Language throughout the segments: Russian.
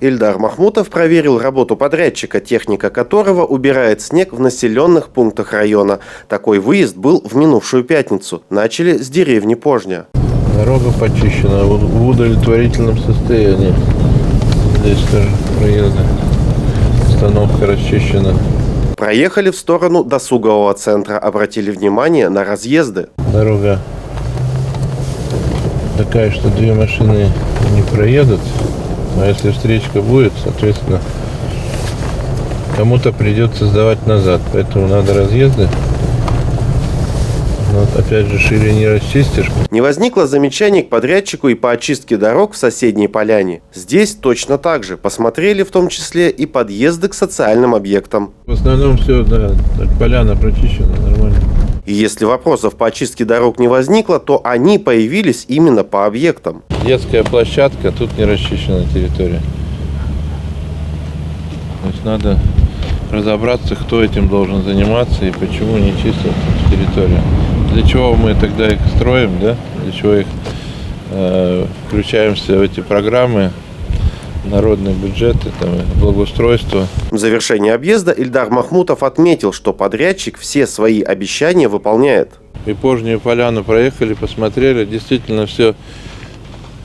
Ильдар Махмутов проверил работу подрядчика, техника которого убирает снег в населенных пунктах района. Такой выезд был в минувшую пятницу. Начали с деревни Пожня. Дорога почищена в удовлетворительном состоянии. Здесь тоже проезды. Остановка расчищена. Проехали в сторону досугового центра. Обратили внимание на разъезды. Дорога такая, что две машины не проедут. А если встречка будет, соответственно, кому-то придется сдавать назад. Поэтому надо разъезды. Но опять же, шире не расчистишь. Не возникло замечаний к подрядчику и по очистке дорог в соседней поляне. Здесь точно так же. Посмотрели в том числе и подъезды к социальным объектам. В основном все, да, поляна прочищена, нормально. И если вопросов по очистке дорог не возникло, то они появились именно по объектам. Детская площадка, тут не расчищена территория. То есть надо разобраться, кто этим должен заниматься и почему не чистят территорию. Для чего мы тогда их строим, да? Для чего их включаемся в эти программы, народные бюджеты, благоустройство. В завершении объезда Ильдар Махмутов отметил, что подрядчик все свои обещания выполняет. И Пожнюю поляну проехали, посмотрели, действительно все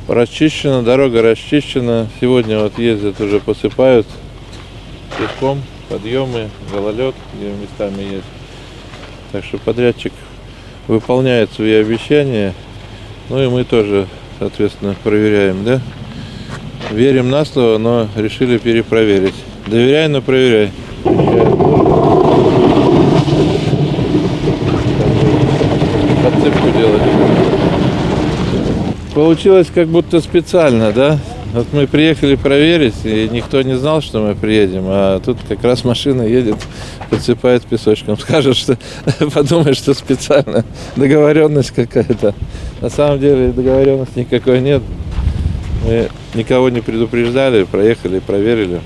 расчищено, дорога расчищена. Сегодня вот ездят, уже посыпают песком, подъемы, гололед, где местами есть. Так что подрядчик выполняет свои обещания, ну и мы тоже, соответственно, проверяем, да? Верим на слово, но решили перепроверить. Доверяй, но проверяй. Подсыпку делать. Получилось как будто специально, да? Вот мы приехали проверить, и никто не знал, что мы приедем, а тут как раз машина едет, подсыпает песочком. Скажет, что подумает, что специально. Договоренность какая-то. На самом деле договоренности никакой нет. Мы никого не предупреждали, проехали, проверили.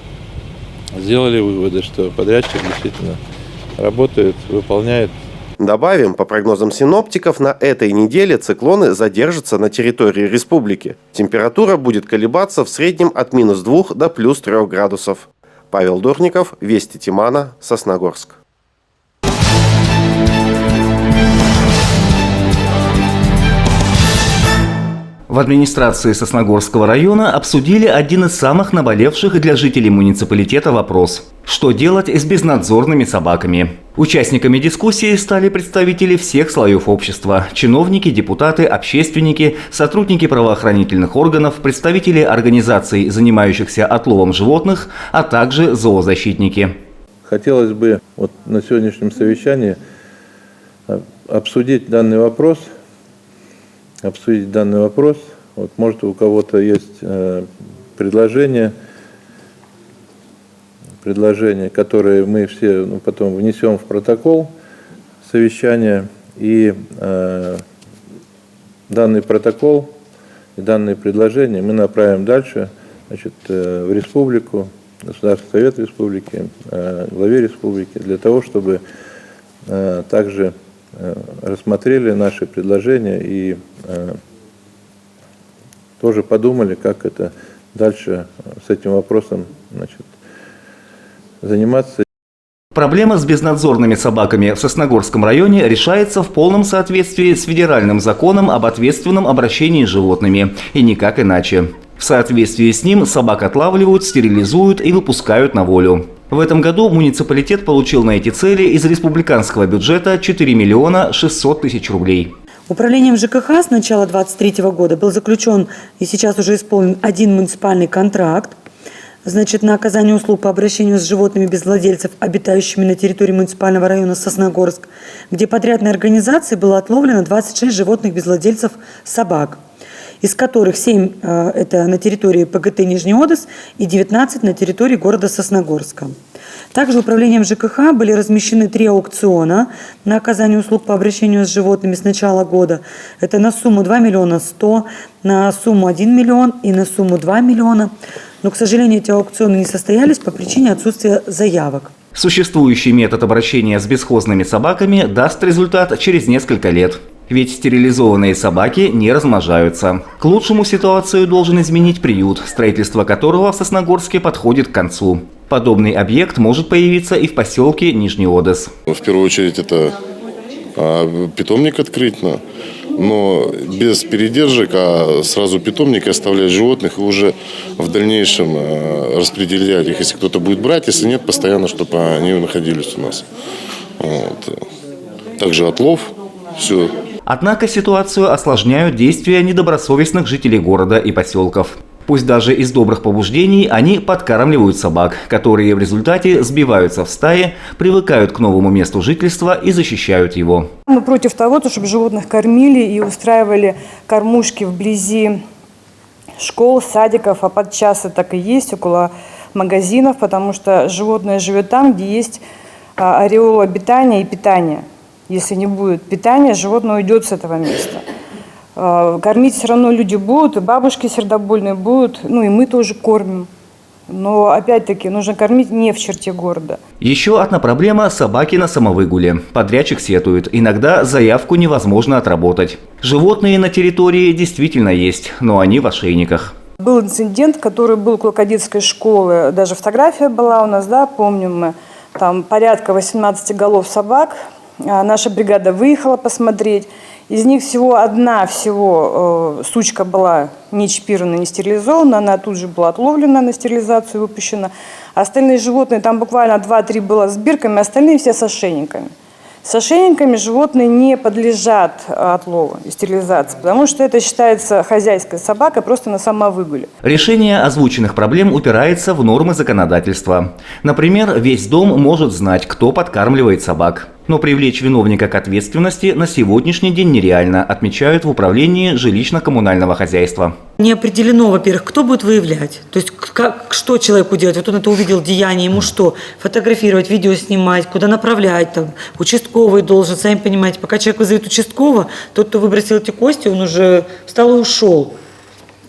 Сделали выводы, что подрядчик действительно работает, выполняет. Добавим, по прогнозам синоптиков, на этой неделе циклоны задержатся на территории республики. Температура будет колебаться в среднем от -2 до +3 градусов. Павел Дурников, Вести Тимана, Сосногорск. В администрации Сосногорского района обсудили один из самых наболевших для жителей муниципалитета вопрос – что делать с безнадзорными собаками? Участниками дискуссии стали представители всех слоев общества – чиновники, депутаты, общественники, сотрудники правоохранительных органов, представители организаций, занимающихся отловом животных, а также зоозащитники. Хотелось бы вот на сегодняшнем совещании обсудить данный вопрос. Вот, может, у кого-то есть предложения, которые мы все потом внесем в протокол совещания. И данный протокол и данные предложения мы направим дальше, значит, в республику, Государственный совет республики, главе республики, для того, чтобы также рассмотрели наши предложения и тоже подумали, как это дальше с этим вопросом, значит, заниматься. Проблема с безнадзорными собаками в Сосногорском районе решается в полном соответствии с федеральным законом об ответственном обращении с животными, и никак иначе. В соответствии с ним собак отлавливают, стерилизуют и выпускают на волю. В этом году муниципалитет получил на эти цели из республиканского бюджета 4 миллиона 600 тысяч рублей. Управлением ЖКХ с начала 2023 года был заключен и сейчас уже исполнен один муниципальный контракт, значит, на оказание услуг по обращению с животными без владельцев, обитающими на территории муниципального района Сосногорск, где подрядной организацией было отловлено 26 животных без владельцев собак, из которых 7 это на территории ПГТ Нижний Одес и 19 на территории города Сосногорска. Также управлением ЖКХ были размещены 3 аукциона на оказание услуг по обращению с животными с начала года. Это на сумму 2 миллиона 100, на сумму 1 миллион и на сумму 2 миллиона. Но, к сожалению, эти аукционы не состоялись по причине отсутствия заявок. Существующий метод обращения с бесхозными собаками даст результат через несколько лет. Ведь стерилизованные собаки не размножаются. К лучшему ситуацию должен изменить приют, строительство которого в Сосногорске подходит к концу. Подобный объект может появиться и в поселке Нижний Одес. В первую очередь это питомник открыть, но без передержек, а сразу питомник оставлять животных и уже в дальнейшем распределять их, если кто-то будет брать, если нет, постоянно, чтобы они находились у нас. Вот. Также отлов, все. Однако ситуацию осложняют действия недобросовестных жителей города и поселков. Пусть даже из добрых побуждений они подкармливают собак, которые в результате сбиваются в стаи, привыкают к новому месту жительства и защищают его. Мы против того, чтобы животных кормили и устраивали кормушки вблизи школ, садиков, а подчас так и есть около магазинов, потому что животное живет там, где есть ореол обитания и питания. Если не будет питания, животное уйдет с этого места. Кормить все равно люди будут, и бабушки сердобольные будут, и мы тоже кормим. Но опять-таки нужно кормить не в черте города. Еще одна проблема – собаки на самовыгуле. Подрядчик сетует. Иногда заявку невозможно отработать. Животные на территории действительно есть, но они в ошейниках. Был инцидент, который был около кадетской школы. Даже фотография была у нас, помним мы. Там порядка 18 голов собак. Наша бригада выехала посмотреть. Из них всего одна сучка была не чипирована, не стерилизована. Она тут же была отловлена на стерилизацию и выпущена. Остальные животные, там буквально 2-3 было с бирками, остальные все с ошейниками. С ошейниками животные не подлежат отлову и стерилизации, потому что это считается хозяйская собака просто на самовыгуле. Решение озвученных проблем упирается в нормы законодательства. Например, весь дом может знать, кто подкармливает собак. Но привлечь виновника к ответственности на сегодняшний день нереально, отмечают в управлении жилищно-коммунального хозяйства. Не определено, во-первых, кто будет выявлять, то есть что человеку делать. Вот он это увидел деяние, ему что? Фотографировать, видео снимать, куда направлять, участковый должен, сами понимаете, пока человек вызовет участкового, тот, кто выбросил эти кости, он уже встал и ушел.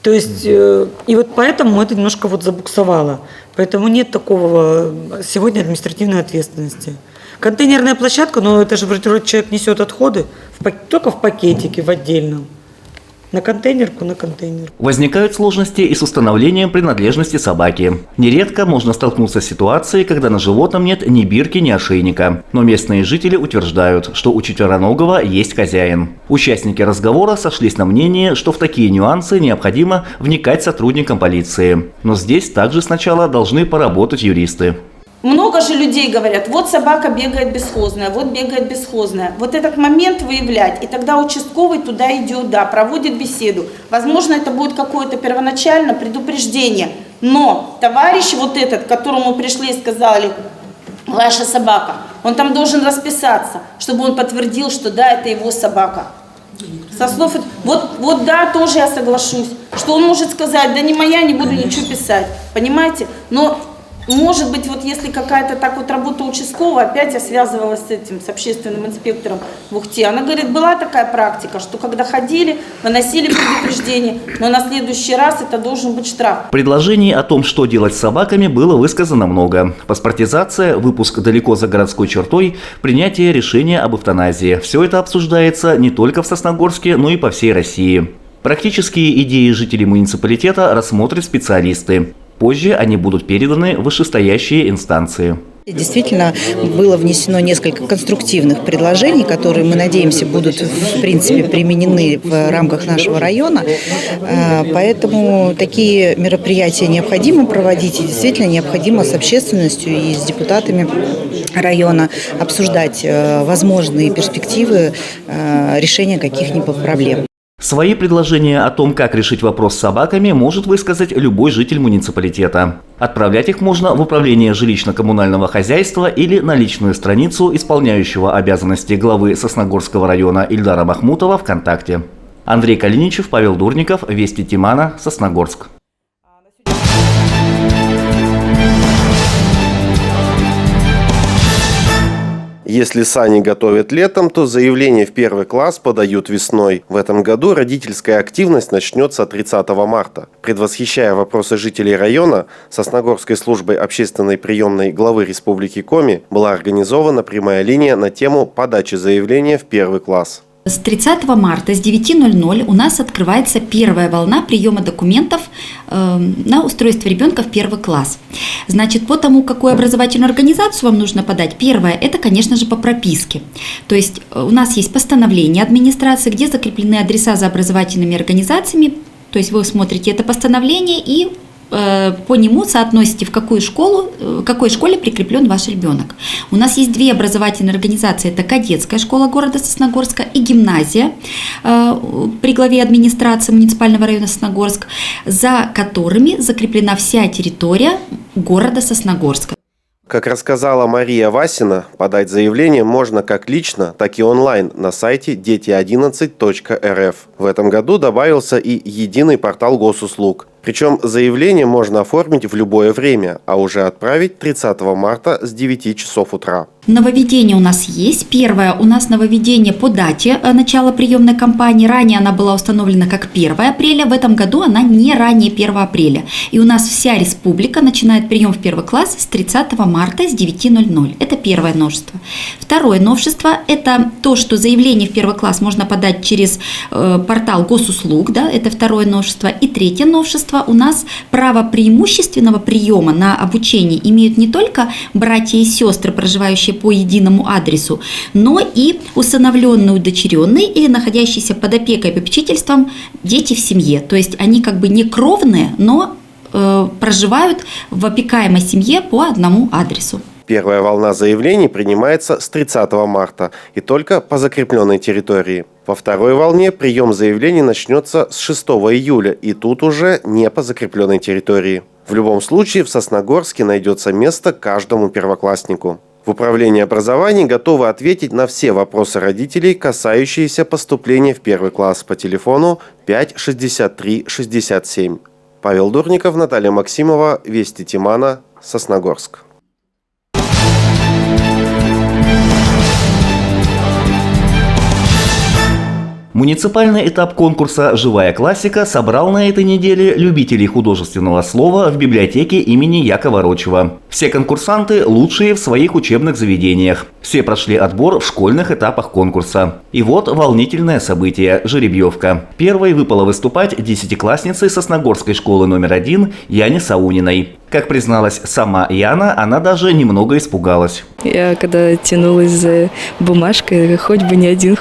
То есть, и вот поэтому это немножко забуксовало. Поэтому нет такого сегодня административной ответственности. Контейнерная площадка, но это же вроде человек несет отходы только в пакетике, в отдельном. На контейнерку, на контейнер. Возникают сложности и с установлением принадлежности собаки. Нередко можно столкнуться с ситуацией, когда на животном нет ни бирки, ни ошейника. Но местные жители утверждают, что у четвероногого есть хозяин. Участники разговора сошлись на мнении, что в такие нюансы необходимо вникать сотрудникам полиции. Но здесь также сначала должны поработать юристы. Много же людей говорят, вот собака бегает бесхозная, вот бегает бесхозная. Вот этот момент выявлять, и тогда участковый туда идет, проводит беседу. Возможно, это будет какое-то первоначальное предупреждение. Но товарищ вот этот, к которому пришли и сказали, ваша собака, он там должен расписаться, чтобы он подтвердил, что да, это его собака. Со слов, тоже я соглашусь, что он может сказать, да не моя, не буду ничего писать, понимаете? Но может быть, если какая-то работа участкового, опять я связывалась с общественным инспектором в Ухте. Она говорит, была такая практика, что когда ходили, выносили предупреждение, но на следующий раз это должен быть штраф. Предложений о том, что делать с собаками, было высказано много. Паспортизация, выпуск далеко за городской чертой, принятие решения об эвтаназии. Все это обсуждается не только в Сосногорске, но и по всей России. Практические идеи жителей муниципалитета рассмотрят специалисты. Позже они будут переданы в вышестоящие инстанции. Действительно, было внесено несколько конструктивных предложений, которые, мы надеемся, будут, в принципе, применены в рамках нашего района. Поэтому такие мероприятия необходимо проводить, и действительно необходимо с общественностью и с депутатами района обсуждать возможные перспективы решения каких-либо проблем. Свои предложения о том, как решить вопрос с собаками, может высказать любой житель муниципалитета. Отправлять их можно в управление жилищно-коммунального хозяйства или на личную страницу исполняющего обязанности главы Сосногорского района Ильдара Махмутова ВКонтакте. Андрей Калиничев, Павел Дурников, Вести Тимана, Сосногорск. Если сани готовят летом, то заявление в первый класс подают весной. В этом году родительская активность начнется 30 марта. Предвосхищая вопросы жителей района, Сосногорской службой общественной приемной главы Республики Коми была организована прямая линия на тему подачи заявления в первый класс. С 30 марта с 9:00 у нас открывается первая волна приема документов на устройство ребенка в первый класс. Значит, по тому, какую образовательную организацию вам нужно подать, первое, это, конечно же, по прописке. То есть у нас есть постановление администрации, где закреплены адреса за образовательными организациями. То есть вы смотрите это постановление и по нему соотносите, в какой школе прикреплен ваш ребенок. У нас есть две образовательные организации. Это кадетская школа города Сосногорска и гимназия при главе администрации муниципального района Сосногорск, за которыми закреплена вся территория города Сосногорска. Как рассказала Мария Васина, подать заявление можно как лично, так и онлайн на сайте дети11.рф. В этом году добавился и единый портал госуслуг. Причем заявление можно оформить в любое время, а уже отправить 30 марта с 9 часов утра. Нововведение у нас есть. Первое, у нас нововведение по дате начала приемной кампании. Ранее она была установлена как 1 апреля, в этом году она не ранее 1 апреля. И у нас вся республика начинает прием в первый класс с 30 марта с 9:00. Это первое новшество. Второе новшество – это то, что заявление в первый класс можно подать через портал госуслуг, да, это второе новшество. И третье новшество – у нас право преимущественного приема на обучение имеют не только братья и сестры, проживающие по единому адресу, но и усыновленные, удочеренные или находящиеся под опекой и попечительством дети в семье. То есть они как бы не кровные, но проживают в опекаемой семье по одному адресу. Первая волна заявлений принимается с 30 марта и только по закрепленной территории. Во второй волне прием заявлений начнется с 6 июля и тут уже не по закрепленной территории. В любом случае в Сосногорске найдется место каждому первокласснику. В управлении образования готовы ответить на все вопросы родителей, касающиеся поступления в первый класс по телефону 5 63 67. Павел Дурников, Наталья Максимова, Вести Тимана, Сосногорск. Муниципальный этап конкурса «Живая классика» собрал на этой неделе любителей художественного слова в библиотеке имени Якова Рочева. Все конкурсанты лучшие в своих учебных заведениях. Все прошли отбор в школьных этапах конкурса. И вот волнительное событие – жеребьевка. Первой выпало выступать десятикласснице Сосногорской школы номер 1 Яне Сауниной. Как призналась сама Яна, она даже немного испугалась. Я когда тянулась за бумажкой, хоть бы не один,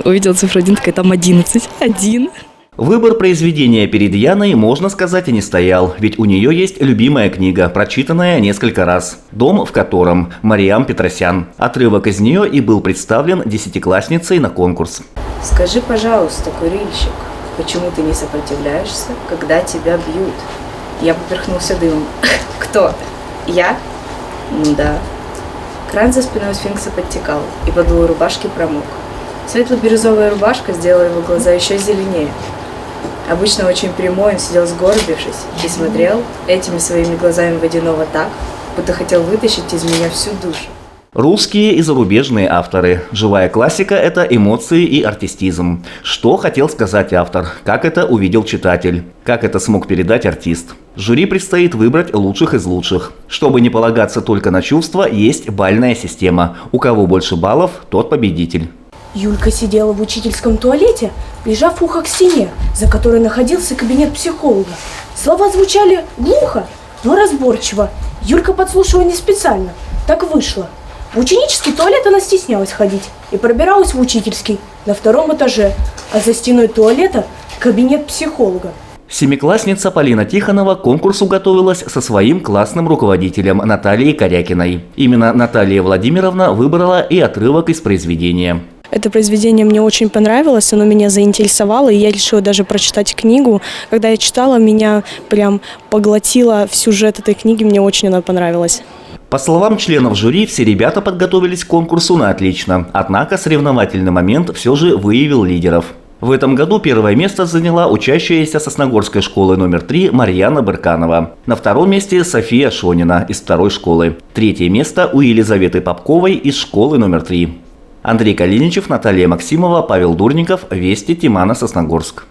увидела цифру 1, такая, там 11. 1. Выбор произведения перед Яной, можно сказать, и не стоял, ведь у нее есть любимая книга, прочитанная несколько раз. «Дом в котором» Мариам Петросян. Отрывок из нее и был представлен десятиклассницей на конкурс. Скажи, пожалуйста, курильщик, почему ты не сопротивляешься, когда тебя бьют? Я поперхнулся дымом. Кто? Я? Ну да. Кран за спиной сфинкса подтекал, и подол рубашки промок. Светло-бирюзовая рубашка сделала его глаза еще зеленее. Обычно очень прямой, он сидел сгорбившись и смотрел этими своими глазами водяного так, будто хотел вытащить из меня всю душу. Русские и зарубежные авторы. Живая классика – это эмоции и артистизм. Что хотел сказать автор? Как это увидел читатель? Как это смог передать артист? Жюри предстоит выбрать лучших из лучших. Чтобы не полагаться только на чувства, есть бальная система. У кого больше баллов, тот победитель. Юлька сидела в учительском туалете, прижав ухо к стене, за которой находился кабинет психолога. Слова звучали глухо, но разборчиво. Юлька подслушала не специально. Так вышло. В ученический туалет она стеснялась ходить и пробиралась в учительский на 2-м этаже, а за стеной туалета кабинет психолога. Семиклассница Полина Тихонова к конкурсу готовилась со своим классным руководителем Натальей Корякиной. Именно Наталья Владимировна выбрала и отрывок из произведения. Это произведение мне очень понравилось, оно меня заинтересовало, и я решила даже прочитать книгу. Когда я читала, меня прям поглотило в сюжет этой книги, мне очень она понравилась. По словам членов жюри, все ребята подготовились к конкурсу на отлично. Однако соревновательный момент все же выявил лидеров. В этом году первое место заняла учащаяся Сосногорской школы номер 3 Марьяна Бырканова. На втором месте София Шонина из 2-й школы. Третье место у Елизаветы Попковой из школы номер 3. Андрей Калиничев, Наталья Максимова, Павел Дурников, Вести Тимана, Сосногорск.